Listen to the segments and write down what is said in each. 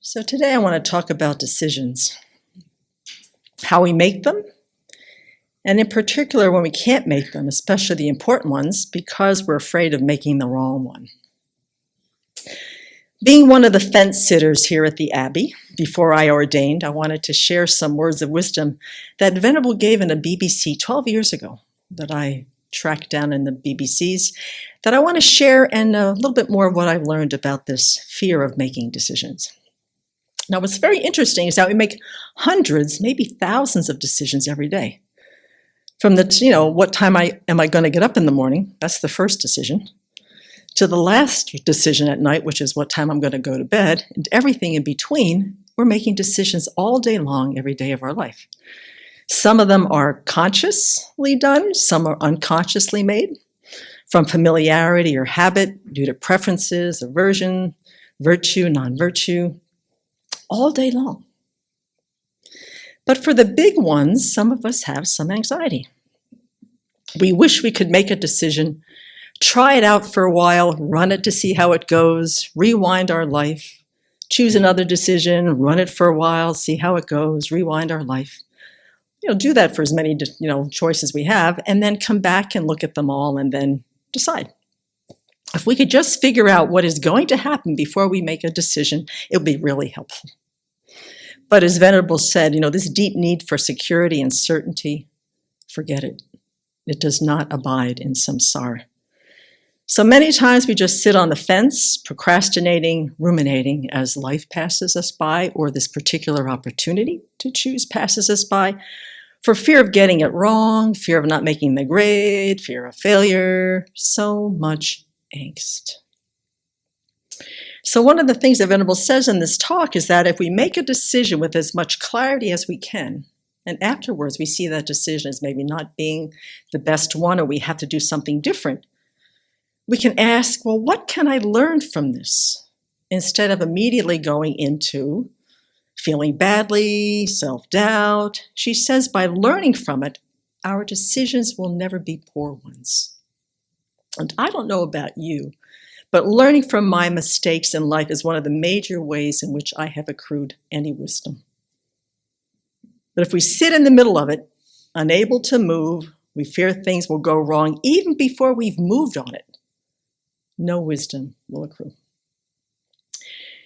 So today I want to talk about decisions, how we make them, and in particular when we can't make them, especially the important ones, because we're afraid of making the wrong one. Being one of the fence sitters here at the Abbey, before I ordained, I wanted to share some words of wisdom that Venerable gave in a BBC 12 years ago that I tracked down in the BBCs that I want to share, and a little bit more of what I've learned about this fear of making decisions. Now, what's very interesting is that we make hundreds, maybe thousands of decisions every day. From the, what time am I going to get up in the morning? That's the first decision. To the last decision at night, which is what time I'm going to go to bed, and everything in between, we're making decisions all day long, every day of our life. Some of them are consciously done, some are unconsciously made, from familiarity or habit, due to preferences, aversion, virtue, non-virtue, all day long. But for the big ones, some of us have some anxiety. We wish we could make a decision, try it out for a while, run it to see how it goes, rewind our life, choose another decision, run it for a while, see how it goes, rewind our life. Do that for as many choices we have, and then come back and look at them all and then decide. If we could just figure out what is going to happen before we make a decision, it would be really helpful. But as Venerable said, this deep need for security and certainty, forget it. It does not abide in samsara. So many times we just sit on the fence, procrastinating, ruminating as life passes us by, or this particular opportunity to choose passes us by, for fear of getting it wrong, fear of not making the grade, fear of failure, so much angst. So one of the things that Venerable says in this talk is that if we make a decision with as much clarity as we can, and afterwards we see that decision as maybe not being the best one, or we have to do something different, we can ask, well, what can I learn from this? Instead of immediately going into feeling badly, self-doubt. She says by learning from it, our decisions will never be poor ones. And I don't know about you, but learning from my mistakes in life is one of the major ways in which I have accrued any wisdom. But if we sit in the middle of it, unable to move, we fear things will go wrong even before we've moved on it, no wisdom will accrue.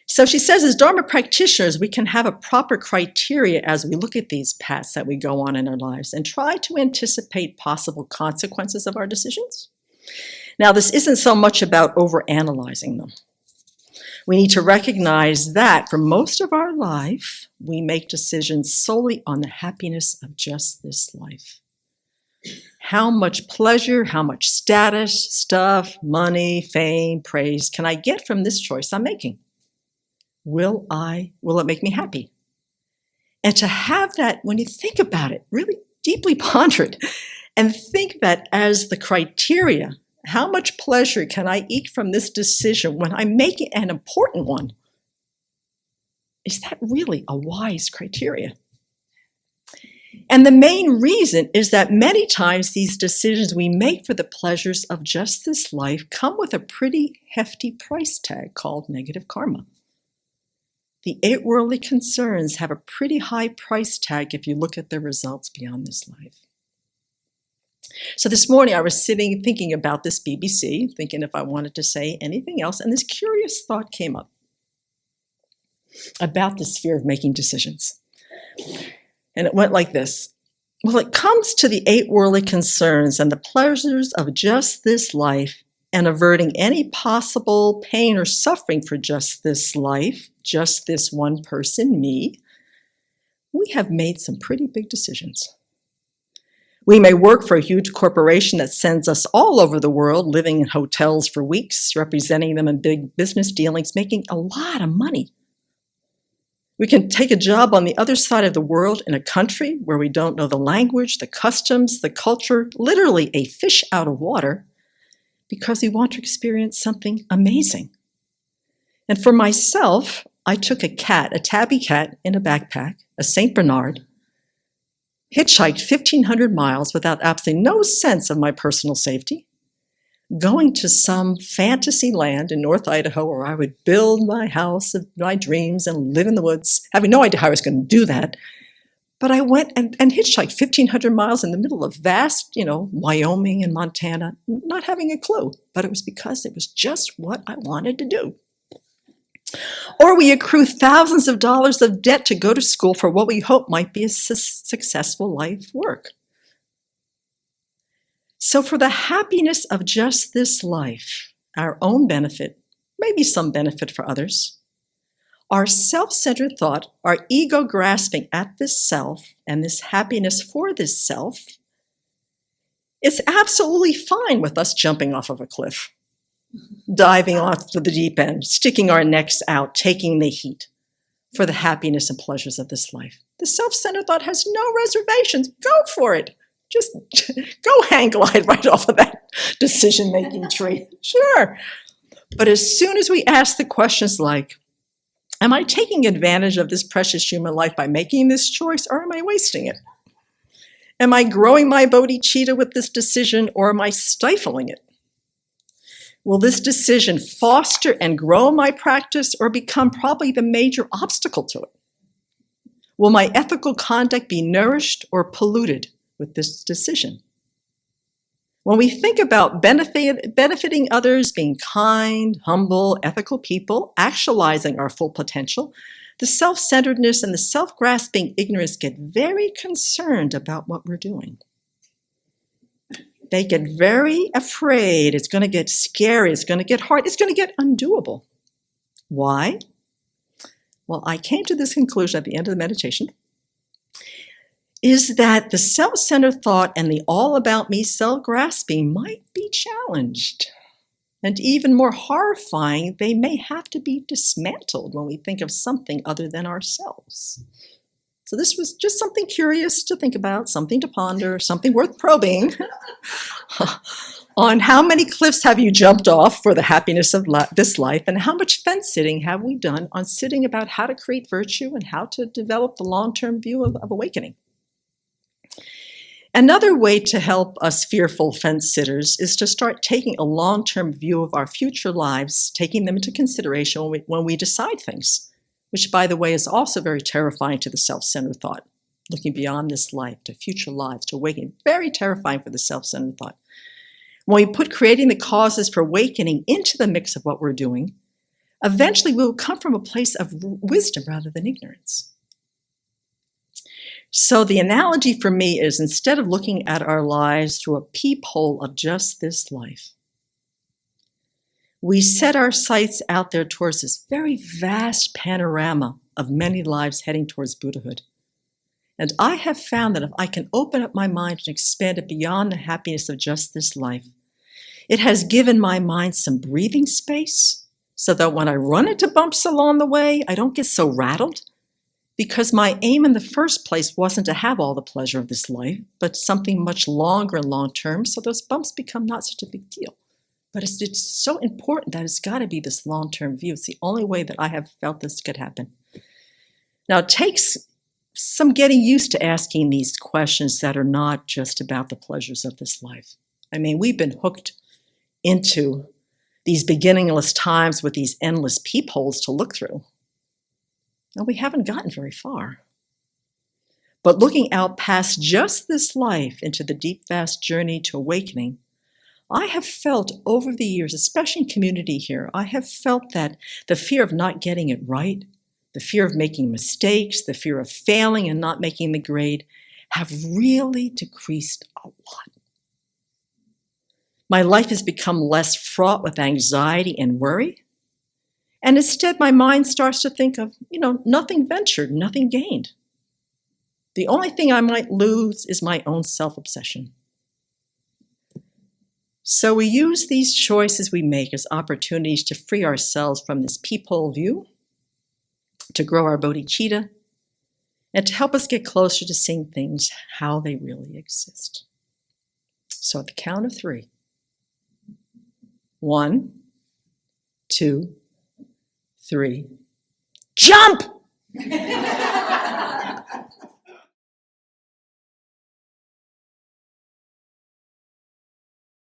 So she says, as Dharma practitioners, we can have a proper criteria as we look at these paths that we go on in our lives and try to anticipate possible consequences of our decisions. Now, this isn't so much about overanalyzing them. We need to recognize that for most of our life, we make decisions solely on the happiness of just this life. How much pleasure, how much status, stuff, money, fame, praise can I get from this choice I'm making? Will it make me happy? And to have that, when you think about it, really deeply ponder it, and think that as the criteria, how much pleasure can I eke from this decision when I make it an important one? Is that really a wise criteria? And the main reason is that many times these decisions we make for the pleasures of just this life come with a pretty hefty price tag called negative karma. The 8 worldly concerns have a pretty high price tag if you look at the results beyond this life. So this morning I was sitting thinking about this BBC, thinking if I wanted to say anything else, and this curious thought came up about this fear of making decisions. And it went like this. Well, it comes to the 8 worldly concerns and the pleasures of just this life and averting any possible pain or suffering for just this life, just this one person, me, we have made some pretty big decisions. We may work for a huge corporation that sends us all over the world, living in hotels for weeks, representing them in big business dealings, making a lot of money. We can take a job on the other side of the world in a country where we don't know the language, the customs, the culture, literally a fish out of water, because we want to experience something amazing. And for myself, I took a cat, a tabby cat in a backpack, a St. Bernard, hitchhiked 1,500 miles without absolutely no sense of my personal safety, going to some fantasy land in North Idaho where I would build my house of my dreams and live in the woods, having no idea how I was going to do that. But I went and hitchhiked 1,500 miles in the middle of vast, Wyoming and Montana, not having a clue. But it was because it was just what I wanted to do. Or we accrue thousands of dollars of debt to go to school for what we hope might be a successful life work. So for the happiness of just this life, our own benefit, maybe some benefit for others, our self-centered thought, our ego grasping at this self and this happiness for this self, it's absolutely fine with us jumping off of a cliff, diving off to the deep end, sticking our necks out, taking the heat for the happiness and pleasures of this life. The self-centered thought has no reservations. Go for it. Just go hang glide right off of that decision-making tree. Sure. But as soon as we ask the questions like, am I taking advantage of this precious human life by making this choice, or am I wasting it? Am I growing my bodhicitta with this decision, or am I stifling it? Will this decision foster and grow my practice, or become probably the major obstacle to it? Will my ethical conduct be nourished or polluted with this decision? When we think about benefiting others, being kind, humble, ethical people, actualizing our full potential, the self-centeredness and the self-grasping ignorance get very concerned about what we're doing. They get very afraid. It's going to get scary. It's going to get hard. It's going to get undoable. Why? Well, I came to this conclusion at the end of the meditation, is that the self-centered thought and the all-about-me self-grasping might be challenged. And even more horrifying, they may have to be dismantled when we think of something other than ourselves. So this was just something curious to think about, something to ponder, something worth probing on how many cliffs have you jumped off for the happiness of this life, and how much fence sitting have we done on sitting about how to create virtue and how to develop the long-term view of awakening. Another way to help us fearful fence sitters is to start taking a long-term view of our future lives, taking them into consideration when we decide things, which, by the way, is also very terrifying to the self-centered thought. Looking beyond this life to future lives, to awakening, very terrifying for the self-centered thought. When we put creating the causes for awakening into the mix of what we're doing, eventually we will come from a place of wisdom rather than ignorance. So the analogy for me is, instead of looking at our lives through a peephole of just this life, we set our sights out there towards this very vast panorama of many lives heading towards Buddhahood. And I have found that if I can open up my mind and expand it beyond the happiness of just this life, it has given my mind some breathing space so that when I run into bumps along the way, I don't get so rattled, because my aim in the first place wasn't to have all the pleasure of this life, but something much longer and long-term, so those bumps become not such a big deal. But it's so important that it's got to be this long-term view. It's the only way that I have felt this could happen. Now, it takes some getting used to asking these questions that are not just about the pleasures of this life. I mean, we've been hooked into these beginningless times with these endless peepholes to look through. And we haven't gotten very far. But looking out past just this life into the deep, vast journey to awakening, I have felt over the years, especially in community here, I have felt that the fear of not getting it right, the fear of making mistakes, the fear of failing and not making the grade have really decreased a lot. My life has become less fraught with anxiety and worry. And instead, my mind starts to think of, nothing ventured, nothing gained. The only thing I might lose is my own self-obsession. So we use these choices we make as opportunities to free ourselves from this peephole view, to grow our bodhicitta, and to help us get closer to seeing things how they really exist. So at the count of 3. 1, 2, 3. Jump!